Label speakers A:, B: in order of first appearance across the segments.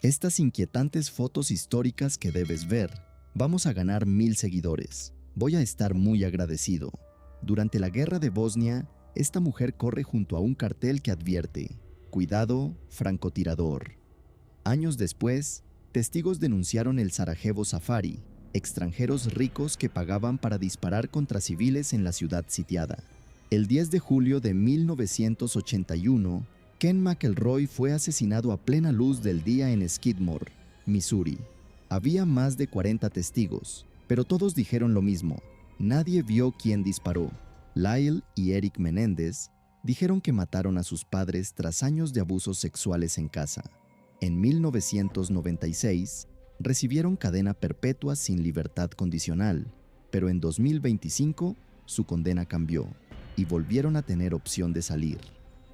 A: Estas inquietantes fotos históricas que debes ver. Vamos a ganar 1000 seguidores. Voy a estar muy agradecido. Durante la guerra de Bosnia, esta mujer corre junto a un cartel que advierte: cuidado, francotirador. Años después, testigos denunciaron el Sarajevo Safari, extranjeros ricos que pagaban para disparar contra civiles en la ciudad sitiada. El 10 de julio de 1981, Ken McElroy fue asesinado a plena luz del día en Skidmore, Missouri. Había más de 40 testigos, pero todos dijeron lo mismo: nadie vio quién disparó. Lyle y Eric Menéndez dijeron que mataron a sus padres tras años de abusos sexuales en casa. En 1996, recibieron cadena perpetua sin libertad condicional, pero en 2025 su condena cambió y volvieron a tener opción de salir.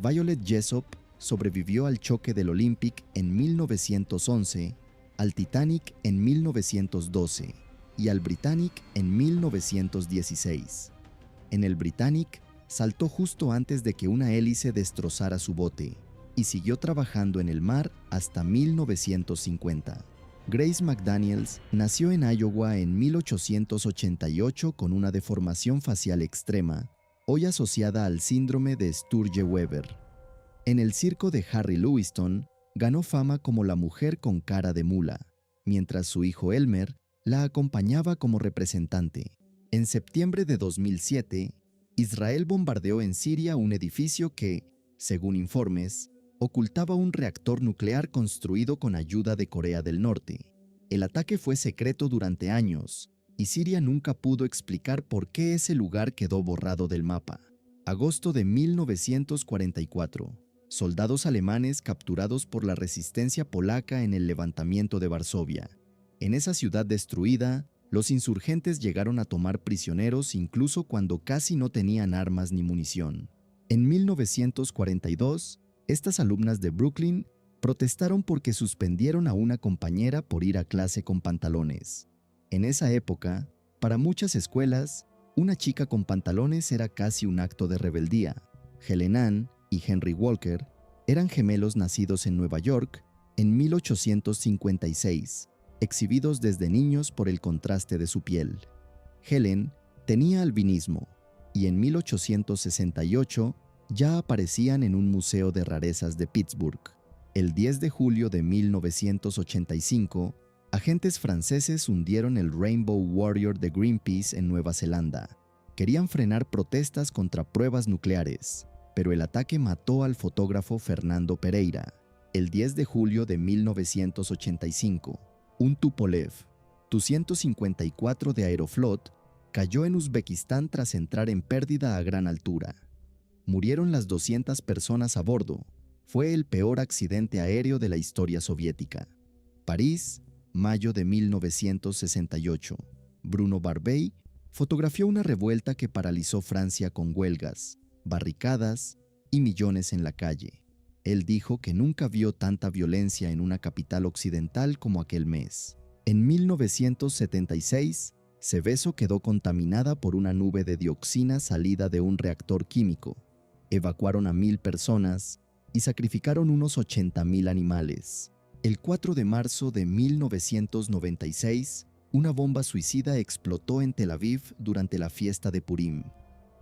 A: Violet Jessop sobrevivió al choque del Olympic en 1911, al Titanic en 1912 y al Britannic en 1916. En el Britannic saltó justo antes de que una hélice destrozara su bote y siguió trabajando en el mar hasta 1950. Grace McDaniels nació en Iowa en 1888 con una deformación facial extrema, hoy asociada al síndrome de Sturge-Weber. En el circo de Harry Lewiston, ganó fama como la mujer con cara de mula, mientras su hijo Elmer la acompañaba como representante. En septiembre de 2007, Israel bombardeó en Siria un edificio que, según informes, ocultaba un reactor nuclear construido con ayuda de Corea del Norte. El ataque fue secreto durante años, y Siria nunca pudo explicar por qué ese lugar quedó borrado del mapa. Agosto de 1944. Soldados alemanes capturados por la resistencia polaca en el levantamiento de Varsovia. En esa ciudad destruida, los insurgentes llegaron a tomar prisioneros incluso cuando casi no tenían armas ni munición. En 1942, estas alumnas de Brooklyn protestaron porque suspendieron a una compañera por ir a clase con pantalones. En esa época, para muchas escuelas, una chica con pantalones era casi un acto de rebeldía. Helen Ann y Henry Walker eran gemelos nacidos en Nueva York en 1856, exhibidos desde niños por el contraste de su piel. Helen tenía albinismo y en 1868 ya aparecían en un museo de rarezas de Pittsburgh. El 10 de julio de 1985, agentes franceses hundieron el Rainbow Warrior de Greenpeace en Nueva Zelanda. Querían frenar protestas contra pruebas nucleares, pero el ataque mató al fotógrafo Fernando Pereira. El 10 de julio de 1985, un Tupolev Tu-154 de Aeroflot cayó en Uzbekistán tras entrar en pérdida a gran altura. Murieron las 200 personas a bordo. Fue el peor accidente aéreo de la historia soviética. París, mayo de 1968. Bruno Barbey fotografió una revuelta que paralizó Francia con huelgas, barricadas y millones en la calle. Él dijo que nunca vio tanta violencia en una capital occidental como aquel mes. En 1976, Seveso quedó contaminada por una nube de dioxina salida de un reactor químico. Evacuaron a 1000 personas y sacrificaron unos 80,000 animales. El 4 de marzo de 1996, una bomba suicida explotó en Tel Aviv durante la fiesta de Purim.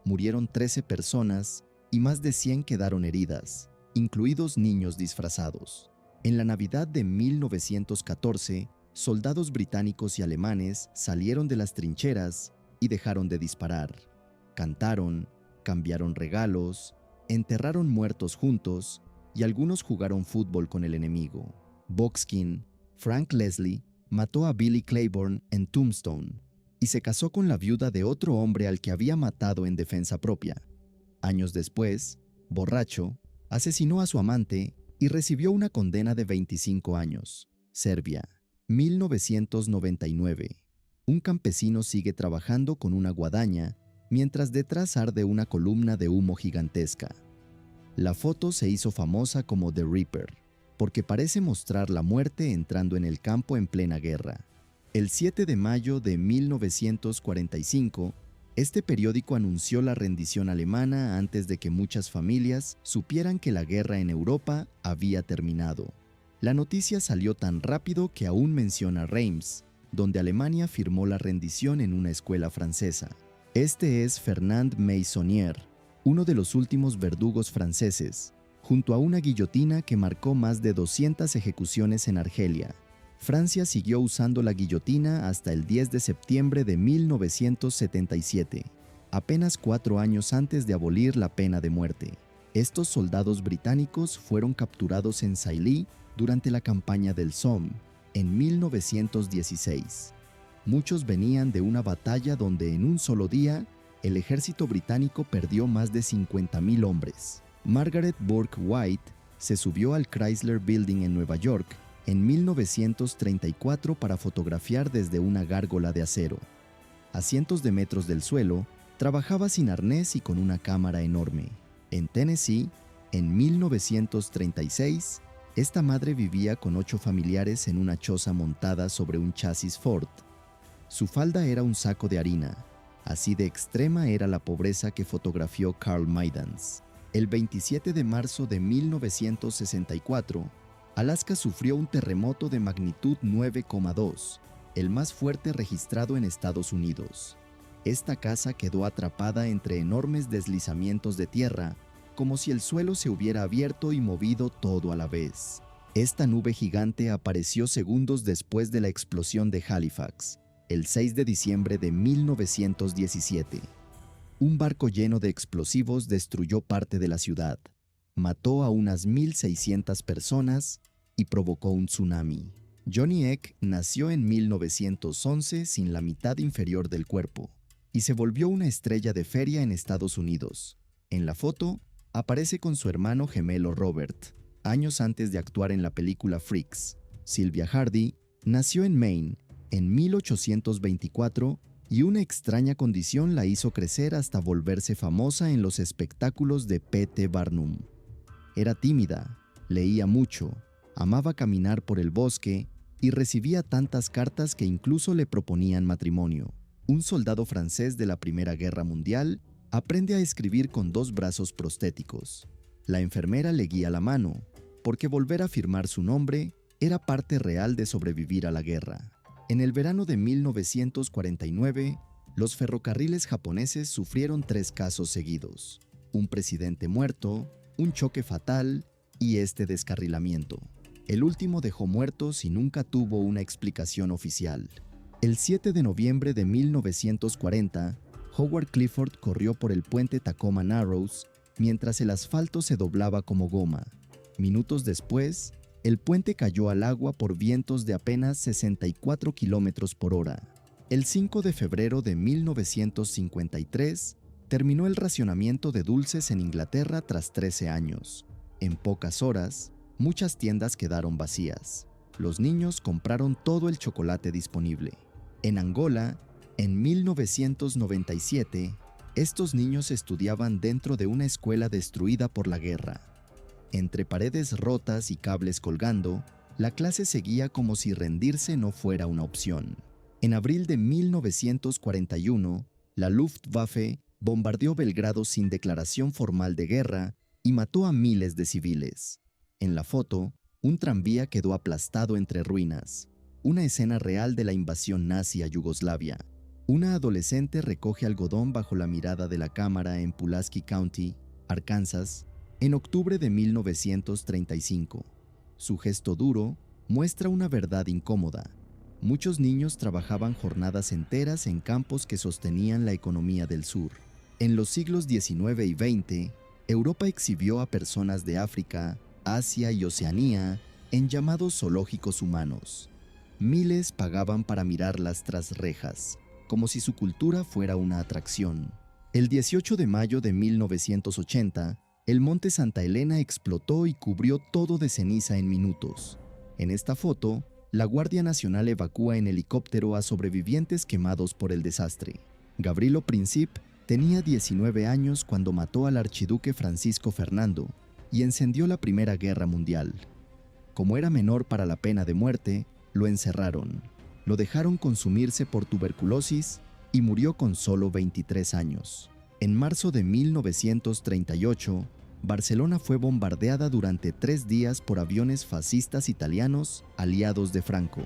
A: Murieron 13 personas y más de 100 quedaron heridas, incluidos niños disfrazados. En la Navidad de 1914, soldados británicos y alemanes salieron de las trincheras y dejaron de disparar. Cantaron, cambiaron regalos, enterraron muertos juntos y algunos jugaron fútbol con el enemigo. Boxkin, Frank Leslie, mató a Billy Claiborne en Tombstone y se casó con la viuda de otro hombre al que había matado en defensa propia. Años después, borracho, asesinó a su amante y recibió una condena de 25 años. Serbia, 1999. Un campesino sigue trabajando con una guadaña mientras detrás arde una columna de humo gigantesca. La foto se hizo famosa como The Reaper, porque parece mostrar la muerte entrando en el campo en plena guerra. El 7 de mayo de 1945, este periódico anunció la rendición alemana antes de que muchas familias supieran que la guerra en Europa había terminado. La noticia salió tan rápido que aún menciona Reims, donde Alemania firmó la rendición en una escuela francesa. Este es Fernand Meissonier, uno de los últimos verdugos franceses, junto a una guillotina que marcó más de 200 ejecuciones en Argelia. Francia siguió usando la guillotina hasta el 10 de septiembre de 1977, apenas 4 años antes de abolir la pena de muerte. Estos soldados británicos fueron capturados en Sailly durante la campaña del Somme, en 1916. Muchos venían de una batalla donde en un solo día el ejército británico perdió más de 50,000 hombres. Margaret Bourke White se subió al Chrysler Building en Nueva York en 1934 para fotografiar desde una gárgola de acero. A cientos de metros del suelo, trabajaba sin arnés y con una cámara enorme. En Tennessee, en 1936, esta madre vivía con 8 familiares en una choza montada sobre un chasis Ford. Su falda era un saco de harina. Así de extrema era la pobreza que fotografió Carl Maidans. El 27 de marzo de 1964, Alaska sufrió un terremoto de magnitud 9,2, el más fuerte registrado en Estados Unidos. Esta casa quedó atrapada entre enormes deslizamientos de tierra, como si el suelo se hubiera abierto y movido todo a la vez. Esta nube gigante apareció segundos después de la explosión de Halifax, el 6 de diciembre de 1917. Un barco lleno de explosivos destruyó parte de la ciudad, mató a unas 1,600 personas y provocó un tsunami. Johnny Eck nació en 1911 sin la mitad inferior del cuerpo y se volvió una estrella de feria en Estados Unidos. En la foto, aparece con su hermano gemelo Robert, años antes de actuar en la película Freaks. Sylvia Hardy nació en Maine en 1824 y una extraña condición la hizo crecer hasta volverse famosa en los espectáculos de P.T. Barnum. Era tímida, leía mucho, amaba caminar por el bosque y recibía tantas cartas que incluso le proponían matrimonio. Un soldado francés de la Primera Guerra Mundial aprende a escribir con 2 brazos prostéticos. La enfermera le guía la mano, porque volver a firmar su nombre era parte real de sobrevivir a la guerra. En el verano de 1949, los ferrocarriles japoneses sufrieron 3 casos seguidos: un presidente muerto, un choque fatal y este descarrilamiento. El último dejó muertos y nunca tuvo una explicación oficial. El 7 de noviembre de 1940, Howard Clifford corrió por el puente Tacoma Narrows mientras el asfalto se doblaba como goma. Minutos después, el puente cayó al agua por vientos de apenas 64 kilómetros por hora. El 5 de febrero de 1953, terminó el racionamiento de dulces en Inglaterra tras 13 años. En pocas horas, muchas tiendas quedaron vacías. Los niños compraron todo el chocolate disponible. En Angola, en 1997, estos niños estudiaban dentro de una escuela destruida por la guerra. Entre paredes rotas y cables colgando, la clase seguía como si rendirse no fuera una opción. En abril de 1941, la Luftwaffe bombardeó Belgrado sin declaración formal de guerra y mató a miles de civiles. En la foto, un tranvía quedó aplastado entre ruinas, una escena real de la invasión nazi a Yugoslavia. Una adolescente recoge algodón bajo la mirada de la cámara en Pulaski County, Arkansas, en octubre de 1935. Su gesto duro muestra una verdad incómoda. Muchos niños trabajaban jornadas enteras en campos que sostenían la economía del sur. En los siglos XIX y XX, Europa exhibió a personas de África, Asia y Oceanía en llamados zoológicos humanos. Miles pagaban para mirarlas tras rejas, como si su cultura fuera una atracción. El 18 de mayo de 1980, el monte Santa Elena explotó y cubrió todo de ceniza en minutos. En esta foto, la Guardia Nacional evacúa en helicóptero a sobrevivientes quemados por el desastre. Gavrilo Princip tenía 19 años cuando mató al archiduque Francisco Fernando y encendió la Primera Guerra Mundial. Como era menor para la pena de muerte, lo encerraron. Lo dejaron consumirse por tuberculosis y murió con solo 23 años. En marzo de 1938, Barcelona fue bombardeada durante 3 días por aviones fascistas italianos aliados de Franco.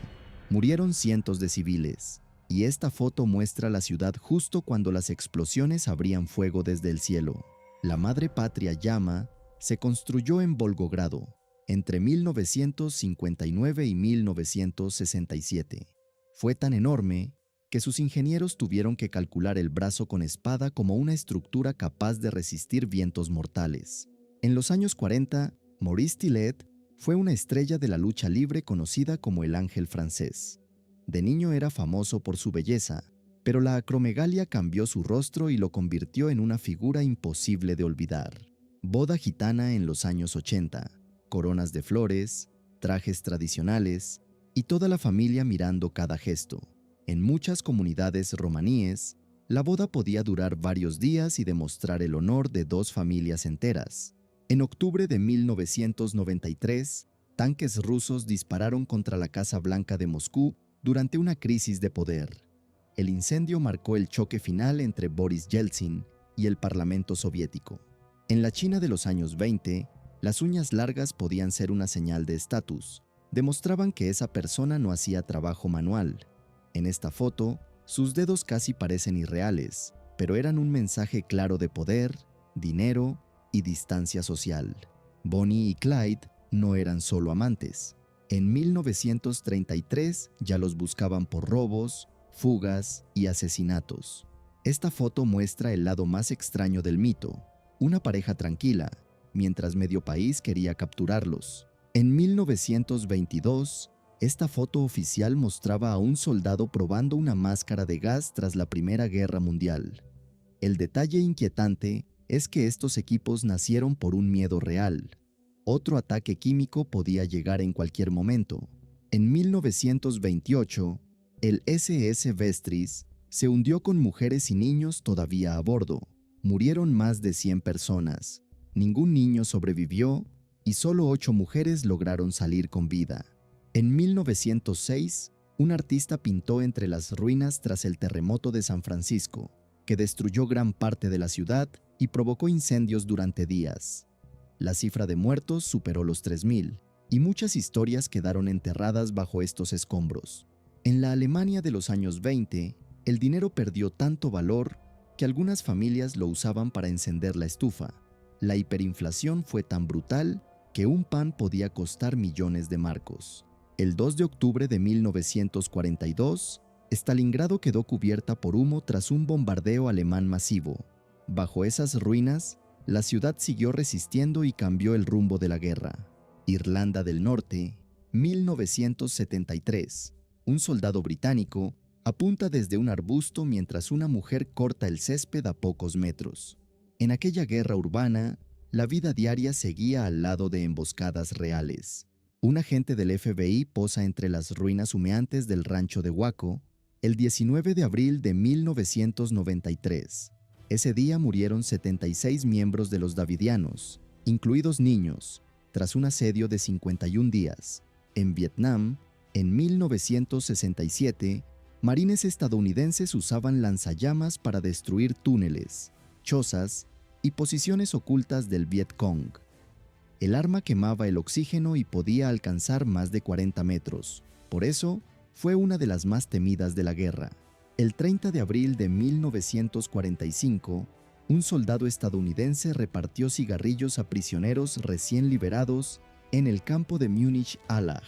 A: Murieron cientos de civiles, y esta foto muestra la ciudad justo cuando las explosiones abrían fuego desde el cielo. La madre patria llama se construyó en Volgogrado entre 1959 y 1967. Fue tan enorme que sus ingenieros tuvieron que calcular el brazo con espada como una estructura capaz de resistir vientos mortales. En los años 40, Maurice Tillet fue una estrella de la lucha libre conocida como el Ángel Francés. De niño era famoso por su belleza, pero la acromegalia cambió su rostro y lo convirtió en una figura imposible de olvidar. Boda gitana en los años 80, coronas de flores, trajes tradicionales y toda la familia mirando cada gesto. En muchas comunidades romaníes, la boda podía durar varios días y demostrar el honor de 2 familias enteras. En octubre de 1993, tanques rusos dispararon contra la Casa Blanca de Moscú durante una crisis de poder. El incendio marcó el choque final entre Boris Yeltsin y el Parlamento soviético. En la China de los años 20, las uñas largas podían ser una señal de estatus. Demostraban que esa persona no hacía trabajo manual. En esta foto, sus dedos casi parecen irreales, pero eran un mensaje claro de poder, dinero y distancia social. Bonnie y Clyde no eran solo amantes. En 1933 ya los buscaban por robos, fugas y asesinatos. Esta foto muestra el lado más extraño del mito, una pareja tranquila, mientras medio país quería capturarlos. En 1922, esta foto oficial mostraba a un soldado probando una máscara de gas tras la Primera Guerra Mundial. El detalle inquietante es que estos equipos nacieron por un miedo real. Otro ataque químico podía llegar en cualquier momento. En 1928, el SS Vestris se hundió con mujeres y niños todavía a bordo. Murieron más de 100 personas. Ningún niño sobrevivió y solo 8 mujeres lograron salir con vida. En 1906, un artista pintó entre las ruinas tras el terremoto de San Francisco, que destruyó gran parte de la ciudad y provocó incendios durante días. La cifra de muertos superó los 3.000, y muchas historias quedaron enterradas bajo estos escombros. En la Alemania de los años 20, el dinero perdió tanto valor que algunas familias lo usaban para encender la estufa. La hiperinflación fue tan brutal que un pan podía costar millones de marcos. El 2 de octubre de 1942, Stalingrado quedó cubierta por humo tras un bombardeo alemán masivo. Bajo esas ruinas, la ciudad siguió resistiendo y cambió el rumbo de la guerra. Irlanda del Norte, 1973. Un soldado británico apunta desde un arbusto mientras una mujer corta el césped a pocos metros. En aquella guerra urbana, la vida diaria seguía al lado de emboscadas reales. Un agente del FBI posa entre las ruinas humeantes del rancho de Waco el 19 de abril de 1993. Ese día murieron 76 miembros de los Davidianos, incluidos niños, tras un asedio de 51 días. En Vietnam, en 1967, marines estadounidenses usaban lanzallamas para destruir túneles, chozas y posiciones ocultas del Viet Cong. El arma quemaba el oxígeno y podía alcanzar más de 40 metros. Por eso, fue una de las más temidas de la guerra. El 30 de abril de 1945, un soldado estadounidense repartió cigarrillos a prisioneros recién liberados en el campo de Múnich-Allach.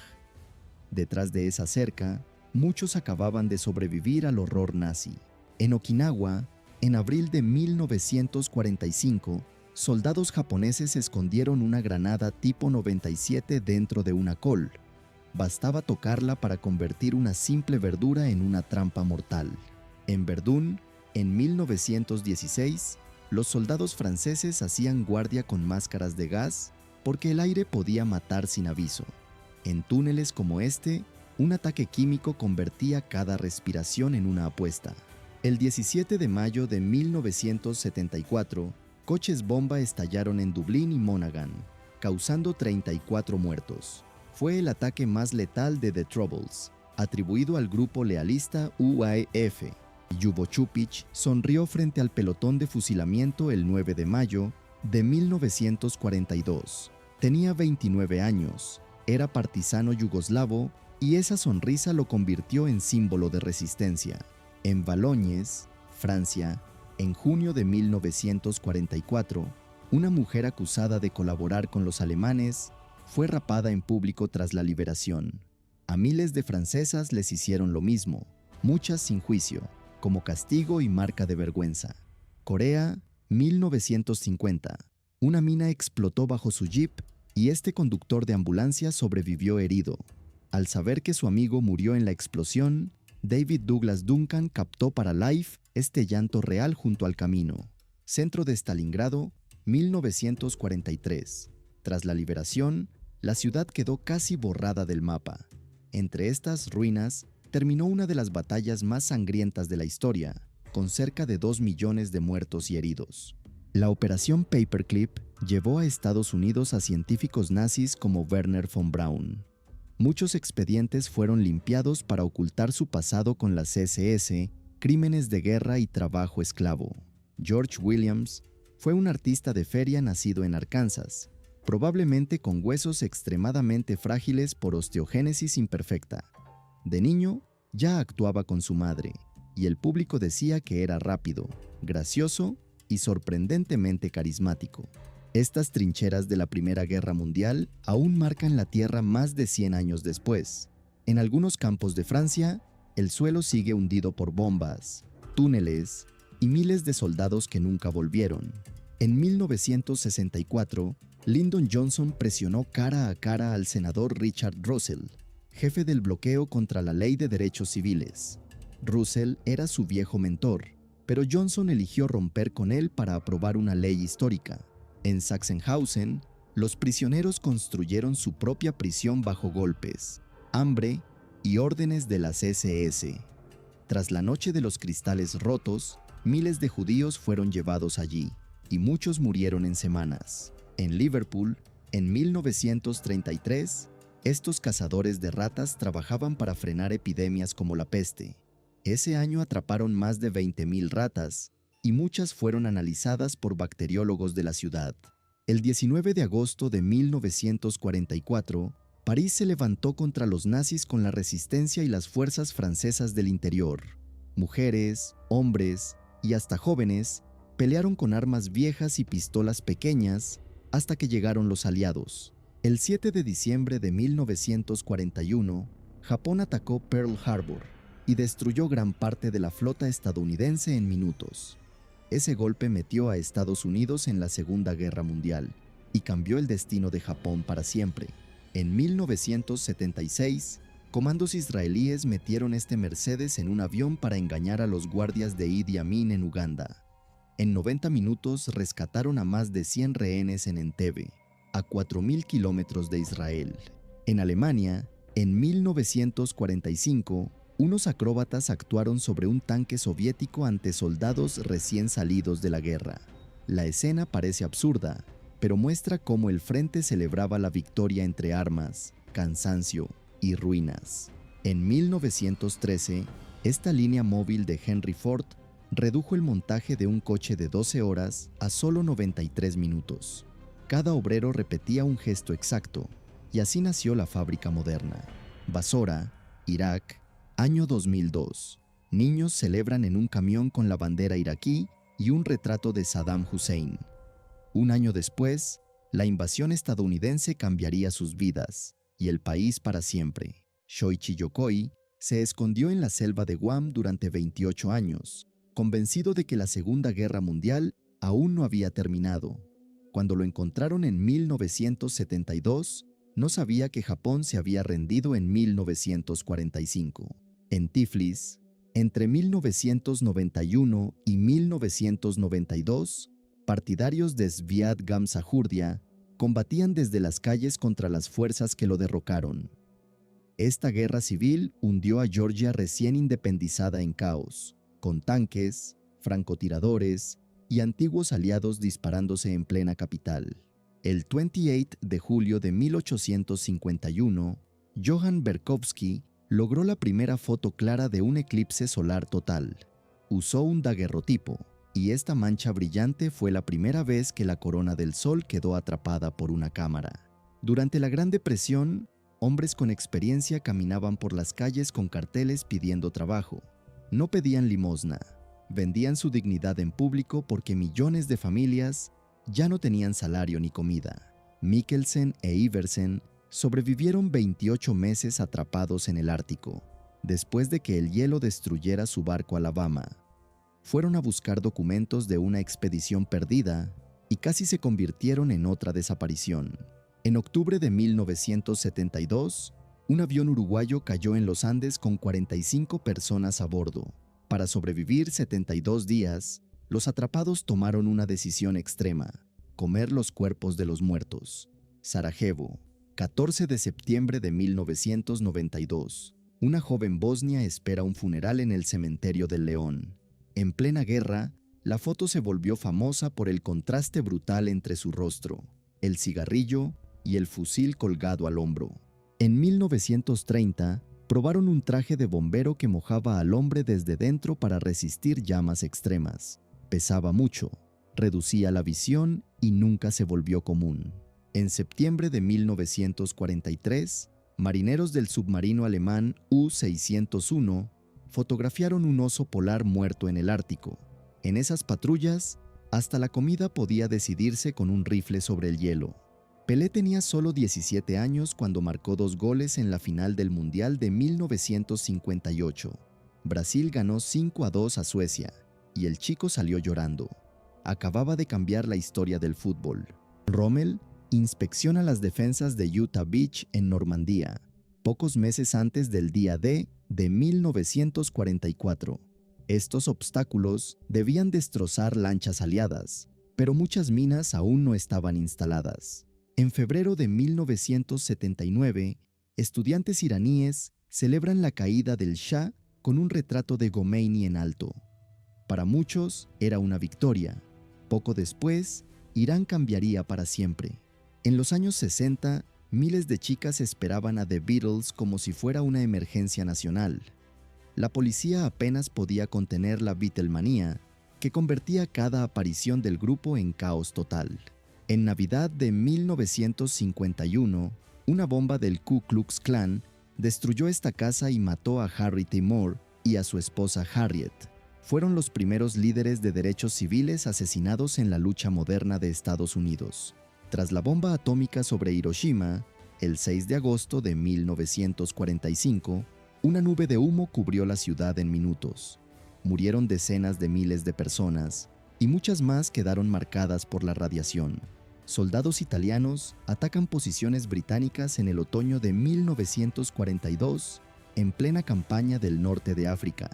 A: Detrás de esa cerca, muchos acababan de sobrevivir al horror nazi. En Okinawa, en abril de 1945, soldados japoneses escondieron una granada tipo 97 dentro de una col. Bastaba tocarla para convertir una simple verdura en una trampa mortal. En Verdún, en 1916, los soldados franceses hacían guardia con máscaras de gas porque el aire podía matar sin aviso. En túneles como este, un ataque químico convertía cada respiración en una apuesta. El 17 de mayo de 1974, coches bomba estallaron en Dublín y Monaghan, causando 34 muertos. Fue el ataque más letal de The Troubles, atribuido al grupo lealista UAF. Yubo Chupich sonrió frente al pelotón de fusilamiento el 9 de mayo de 1942. Tenía 29 años, era partisano yugoslavo y esa sonrisa lo convirtió en símbolo de resistencia. En Valognes, Francia, en junio de 1944, una mujer acusada de colaborar con los alemanes fue rapada en público tras la liberación. A miles de francesas les hicieron lo mismo, muchas sin juicio, como castigo y marca de vergüenza. Corea, 1950. Una mina explotó bajo su jeep y este conductor de ambulancia sobrevivió herido. Al saber que su amigo murió en la explosión, David Douglas Duncan captó para Life este llanto real junto al camino. Centro de Stalingrado, 1943. Tras la liberación, la ciudad quedó casi borrada del mapa. Entre estas ruinas terminó una de las batallas más sangrientas de la historia, con cerca de 2 millones de muertos y heridos. La Operación Paperclip llevó a Estados Unidos a científicos nazis como Werner von Braun. Muchos expedientes fueron limpiados para ocultar su pasado con las SS, crímenes de guerra y trabajo esclavo. George Williams fue un artista de feria nacido en Arkansas, probablemente con huesos extremadamente frágiles por osteogénesis imperfecta. De niño, ya actuaba con su madre, y el público decía que era rápido, gracioso y sorprendentemente carismático. Estas trincheras de la Primera Guerra Mundial aún marcan la tierra más de 100 años después. En algunos campos de Francia, el suelo sigue hundido por bombas, túneles y miles de soldados que nunca volvieron. En 1964, Lyndon Johnson presionó cara a cara al senador Richard Russell, jefe del bloqueo contra la Ley de Derechos Civiles. Russell era su viejo mentor, pero Johnson eligió romper con él para aprobar una ley histórica. En Sachsenhausen, los prisioneros construyeron su propia prisión bajo golpes, hambre y órdenes de las SS. Tras la noche de los cristales rotos, miles de judíos fueron llevados allí, y muchos murieron en semanas. En Liverpool, en 1933, estos cazadores de ratas trabajaban para frenar epidemias como la peste. Ese año atraparon más de 20.000 ratas, y muchas fueron analizadas por bacteriólogos de la ciudad. El 19 de agosto de 1944, París se levantó contra los nazis con la resistencia y las fuerzas francesas del interior. Mujeres, hombres y hasta jóvenes pelearon con armas viejas y pistolas pequeñas hasta que llegaron los aliados. El 7 de diciembre de 1941, Japón atacó Pearl Harbor y destruyó gran parte de la flota estadounidense en minutos. Ese golpe metió a Estados Unidos en la Segunda Guerra Mundial y cambió el destino de Japón para siempre. En 1976, comandos israelíes metieron este Mercedes en un avión para engañar a los guardias de Idi Amin en Uganda. En 90 minutos rescataron a más de 100 rehenes en Entebbe, a 4.000 kilómetros de Israel. En Alemania, en 1945, unos acróbatas actuaron sobre un tanque soviético ante soldados recién salidos de la guerra. La escena parece absurda, pero muestra cómo el frente celebraba la victoria entre armas, cansancio y ruinas. En 1913, esta línea móvil de Henry Ford redujo el montaje de un coche de 12 horas a solo 93 minutos. Cada obrero repetía un gesto exacto, y así nació la fábrica moderna. Basora, Irak, año 2002. Niños celebran en un camión con la bandera iraquí y un retrato de Saddam Hussein. Un año después, la invasión estadounidense cambiaría sus vidas y el país para siempre. Shoichi Yokoi se escondió en la selva de Guam durante 28 años, convencido de que la Segunda Guerra Mundial aún no había terminado. Cuando lo encontraron en 1972, no sabía que Japón se había rendido en 1945. En Tiflis, entre 1991 y 1992, partidarios de Zviad Gamsajurdia combatían desde las calles contra las fuerzas que lo derrocaron. Esta guerra civil hundió a Georgia recién independizada en caos, con tanques, francotiradores y antiguos aliados disparándose en plena capital. El 28 de julio de 1851, Johann Berkowski logró la primera foto clara de un eclipse solar total. Usó un daguerrotipo, y esta mancha brillante fue la primera vez que la corona del Sol quedó atrapada por una cámara. Durante la Gran Depresión, hombres con experiencia caminaban por las calles con carteles pidiendo trabajo. No pedían limosna, vendían su dignidad en público porque millones de familias ya no tenían salario ni comida. Mikkelsen e Iversen sobrevivieron 28 meses atrapados en el Ártico, después de que el hielo destruyera su barco Alabama. Fueron a buscar documentos de una expedición perdida y casi se convirtieron en otra desaparición. En octubre de 1972, un avión uruguayo cayó en los Andes con 45 personas a bordo. Para sobrevivir 72 días, los atrapados tomaron una decisión extrema: comer los cuerpos de los muertos. Sarajevo, 14 de septiembre de 1992. Una joven bosnia espera un funeral en el cementerio del León. En plena guerra, la foto se volvió famosa por el contraste brutal entre su rostro, el cigarrillo y el fusil colgado al hombro. En 1930, probaron un traje de bombero que mojaba al hombre desde dentro para resistir llamas extremas. Pesaba mucho, reducía la visión y nunca se volvió común. En septiembre de 1943, marineros del submarino alemán U-601 fotografiaron un oso polar muerto en el Ártico. En esas patrullas, hasta la comida podía decidirse con un rifle sobre el hielo. Pelé tenía solo 17 años cuando marcó 2 goles en la final del Mundial de 1958. Brasil ganó 5-2 a Suecia, y el chico salió llorando. Acababa de cambiar la historia del fútbol. Rommel inspecciona las defensas de Utah Beach en Normandía, pocos meses antes del día D de 1944. Estos obstáculos debían destrozar lanchas aliadas, pero muchas minas aún no estaban instaladas. En febrero de 1979, estudiantes iraníes celebran la caída del Shah con un retrato de Khomeini en alto. Para muchos era una victoria. Poco después, Irán cambiaría para siempre. En los años 60, miles de chicas esperaban a The Beatles como si fuera una emergencia nacional. La policía apenas podía contener la Beatlemanía, que convertía cada aparición del grupo en caos total. En Navidad de 1951, una bomba del Ku Klux Klan destruyó esta casa y mató a Harry T. Moore y a su esposa Harriet. Fueron los primeros líderes de derechos civiles asesinados en la lucha moderna de Estados Unidos. Tras la bomba atómica sobre Hiroshima, el 6 de agosto de 1945, una nube de humo cubrió la ciudad en minutos. Murieron decenas de miles de personas y muchas más quedaron marcadas por la radiación. Soldados italianos atacan posiciones británicas en el otoño de 1942 en plena campaña del norte de África.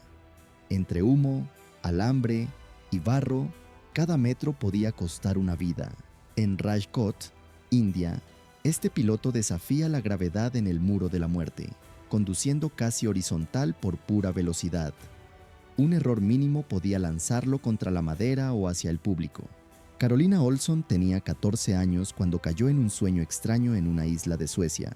A: Entre humo, alambre y barro, cada metro podía costar una vida. En Rajkot, India, este piloto desafía la gravedad en el muro de la muerte, conduciendo casi horizontal por pura velocidad. Un error mínimo podía lanzarlo contra la madera o hacia el público. Carolina Olson tenía 14 años cuando cayó en un sueño extraño en una isla de Suecia.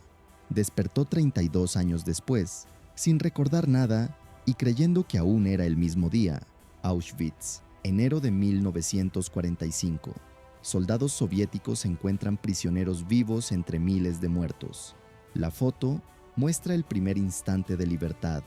A: Despertó 32 años después, sin recordar nada y creyendo que aún era el mismo día. Auschwitz, enero de 1945. Soldados soviéticos encuentran prisioneros vivos entre miles de muertos. La foto muestra el primer instante de libertad,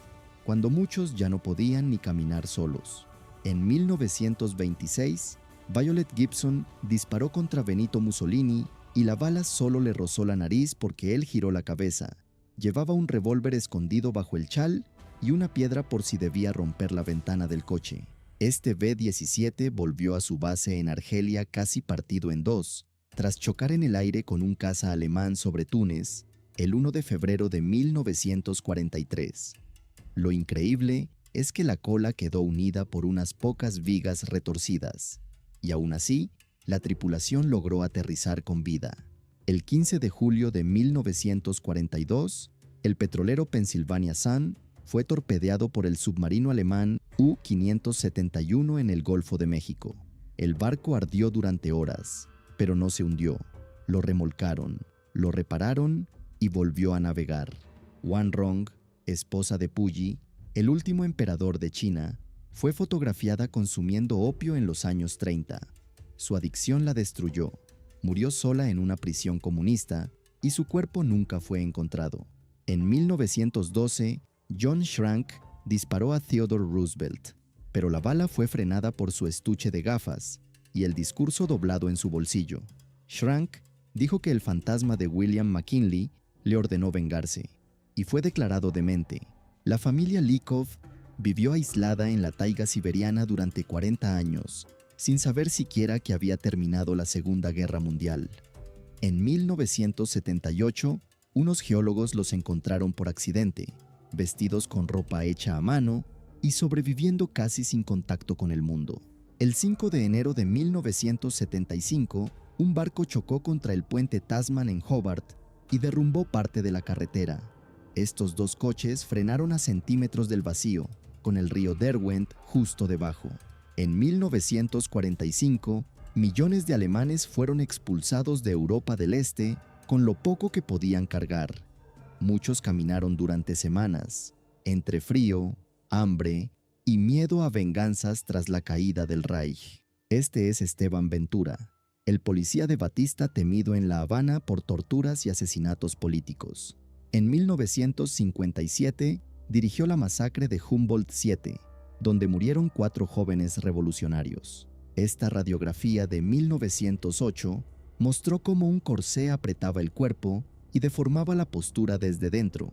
A: cuando muchos ya no podían ni caminar solos. En 1926, Violet Gibson disparó contra Benito Mussolini y la bala solo le rozó la nariz porque él giró la cabeza. Llevaba un revólver escondido bajo el chal y una piedra por si debía romper la ventana del coche. Este B-17 volvió a su base en Argelia casi partido en dos, tras chocar en el aire con un caza alemán sobre Túnez el 1 de febrero de 1943. Lo increíble es que la cola quedó unida por unas pocas vigas retorcidas, y aún así, la tripulación logró aterrizar con vida. El 15 de julio de 1942, el petrolero Pennsylvania Sun fue torpedeado por el submarino alemán U-571 en el Golfo de México. El barco ardió durante horas, pero no se hundió. Lo remolcaron, lo repararon y volvió a navegar. Wanrong, esposa de Puyi, el último emperador de China, Fue fotografiada consumiendo opio en los años 30. Su adicción la destruyó. Murió sola en una prisión comunista y su cuerpo nunca fue encontrado. En 1912, John Schrank disparó a Theodore Roosevelt, pero la bala fue frenada por su estuche de gafas y el discurso doblado en su bolsillo. Schrank dijo que el fantasma de William McKinley le ordenó vengarse y fue declarado demente. La familia Likov vivió aislada en la taiga siberiana durante 40 años, sin saber siquiera que había terminado la Segunda Guerra Mundial. En 1978, unos geólogos los encontraron por accidente, vestidos con ropa hecha a mano y sobreviviendo casi sin contacto con el mundo. El 5 de enero de 1975, un barco chocó contra el puente Tasman en Hobart y derrumbó parte de la carretera. Estos dos coches frenaron a centímetros del vacío, con el río Derwent justo debajo. En 1945, millones de alemanes fueron expulsados de Europa del Este con lo poco que podían cargar. Muchos caminaron durante semanas, entre frío, hambre y miedo a venganzas tras la caída del Reich. Este es Esteban Ventura, el policía de Batista temido en La Habana por torturas y asesinatos políticos. En 1957 dirigió la masacre de Humboldt 7, donde murieron 4 jóvenes revolucionarios. Esta radiografía de 1908 mostró cómo un corsé apretaba el cuerpo y deformaba la postura desde dentro.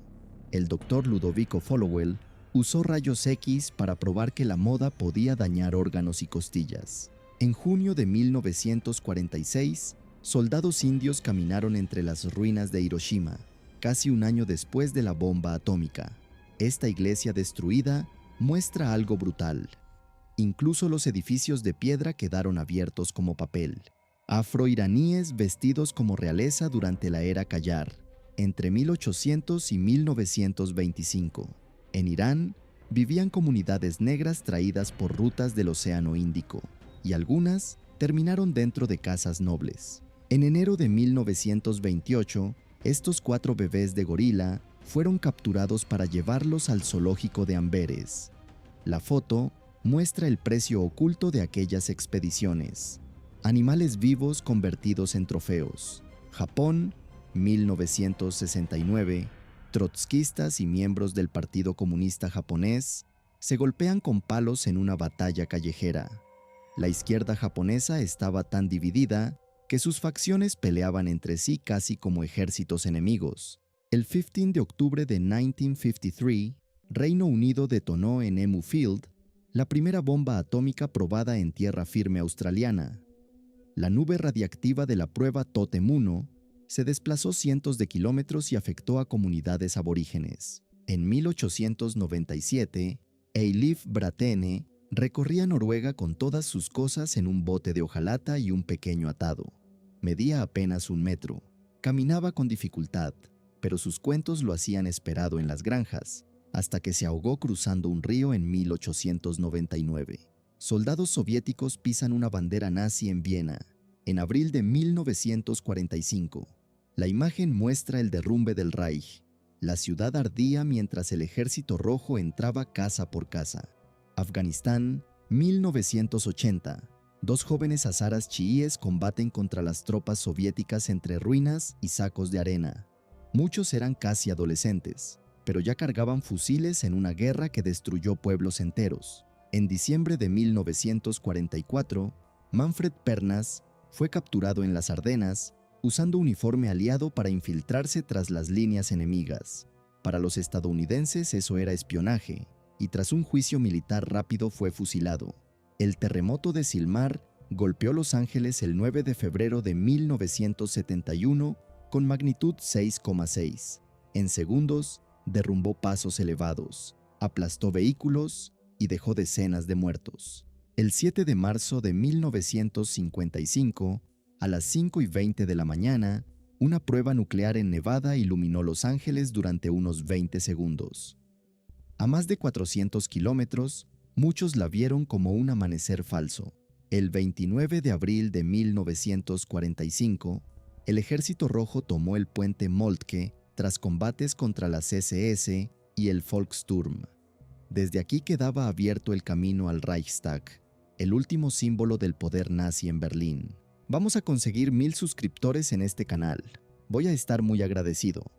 A: El doctor Ludovico Followell usó rayos X para probar que la moda podía dañar órganos y costillas. En junio de 1946, soldados indios caminaron entre las ruinas de Hiroshima, casi un año después de la bomba atómica. Esta iglesia destruida muestra algo brutal. Incluso los edificios de piedra quedaron abiertos como papel. Afroiraníes vestidos como realeza durante la era Qajar, entre 1800 y 1925. En Irán, vivían comunidades negras traídas por rutas del Océano Índico, y algunas terminaron dentro de casas nobles. En enero de 1928, estos 4 bebés de gorila fueron capturados para llevarlos al zoológico de Amberes. La foto muestra el precio oculto de aquellas expediciones. Animales vivos convertidos en trofeos. Japón, 1969. Trotskistas y miembros del Partido Comunista Japonés se golpean con palos en una batalla callejera. La izquierda japonesa estaba tan dividida que sus facciones peleaban entre sí casi como ejércitos enemigos. El 15 de octubre de 1953, Reino Unido detonó en Emu Field la primera bomba atómica probada en tierra firme australiana. La nube radiactiva de la prueba Totem 1 se desplazó cientos de kilómetros y afectó a comunidades aborígenes. En 1897, Eilif Bratene recorría Noruega con todas sus cosas en un bote de hojalata y un pequeño atado. Medía apenas 1 metro. Caminaba con dificultad, pero sus cuentos lo hacían esperado en las granjas, hasta que se ahogó cruzando un río en 1899. Soldados soviéticos pisan una bandera nazi en Viena, en abril de 1945. La imagen muestra el derrumbe del Reich. La ciudad ardía mientras el Ejército Rojo entraba casa por casa. Afganistán, 1980. 2 jóvenes hazaras chiíes combaten contra las tropas soviéticas entre ruinas y sacos de arena. Muchos eran casi adolescentes, pero ya cargaban fusiles en una guerra que destruyó pueblos enteros. En diciembre de 1944, Manfred Pernas fue capturado en las Ardenas usando uniforme aliado para infiltrarse tras las líneas enemigas. Para los estadounidenses eso era espionaje, y tras un juicio militar rápido fue fusilado. El terremoto de Silmar golpeó Los Ángeles el 9 de febrero de 1971 con magnitud 6,6. En segundos, derrumbó pasos elevados, aplastó vehículos y dejó decenas de muertos. El 7 de marzo de 1955, a las 5:20 de la mañana, una prueba nuclear en Nevada iluminó Los Ángeles durante unos 20 segundos. A más de 400 kilómetros, muchos la vieron como un amanecer falso. El 29 de abril de 1945, el Ejército Rojo tomó el puente Moltke tras combates contra las SS y el Volkssturm. Desde aquí quedaba abierto el camino al Reichstag, el último símbolo del poder nazi en Berlín. Vamos a conseguir 1000 suscriptores en este canal. Voy a estar muy agradecido.